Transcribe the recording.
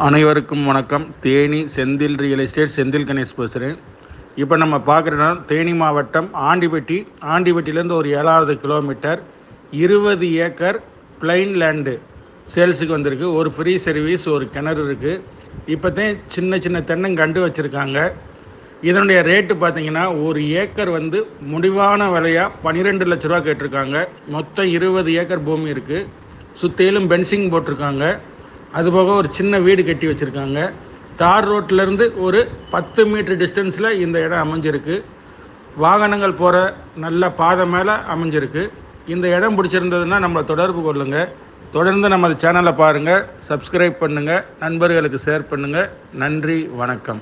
அனைவருக்கும் வணக்கம். Theni Senthil real estate Senthil Ganesh பேசுகிறேன். இப்போ நம்ம பார்க்குற இடம் தேனி மாவட்டம் ஆண்டிப்பட்டி. ஆண்டிப்பட்டியிலேருந்து ஒரு 7வது கிலோமீட்டர் 20 ஏக்கர் பிளைன் லேண்டு சேல்ஸுக்கு வந்திருக்கு. ஒரு ஃப்ரீ சர்வீஸ், ஒரு கிணறு இருக்குது. இப்போதான் சின்ன சின்ன தென்னங்கண்டு வச்சுருக்காங்க. இதனுடைய ரேட்டு பார்த்திங்கன்னா ஒரு ஏக்கர் முடிவான விலையாக 12 லட்ச ரூபா கேட்டிருக்காங்க. மொத்தம் 20 ஏக்கர் பூமி இருக்குது. சுற்றிலும் பென்சிங் போட்டிருக்காங்க. அதுபோக ஒரு சின்ன வீடு கட்டி வச்சுருக்காங்க. தார் ரோட்டிலேருந்து ஒரு 10 மீட்டர் டிஸ்டன்ஸில் இந்த இடம் அமைஞ்சிருக்கு. வாகனங்கள் போகிற நல்ல பாதை மேலே அமைஞ்சிருக்கு. இந்த இடம் பிடிச்சிருந்ததுன்னா நம்மளை தொடர்பு கொள்ளுங்கள். தொடர்ந்து நமது சேனலை பாருங்கள், சப்ஸ்கிரைப் பண்ணுங்கள், நண்பர்களுக்கு ஷேர் பண்ணுங்கள். நன்றி, வணக்கம்.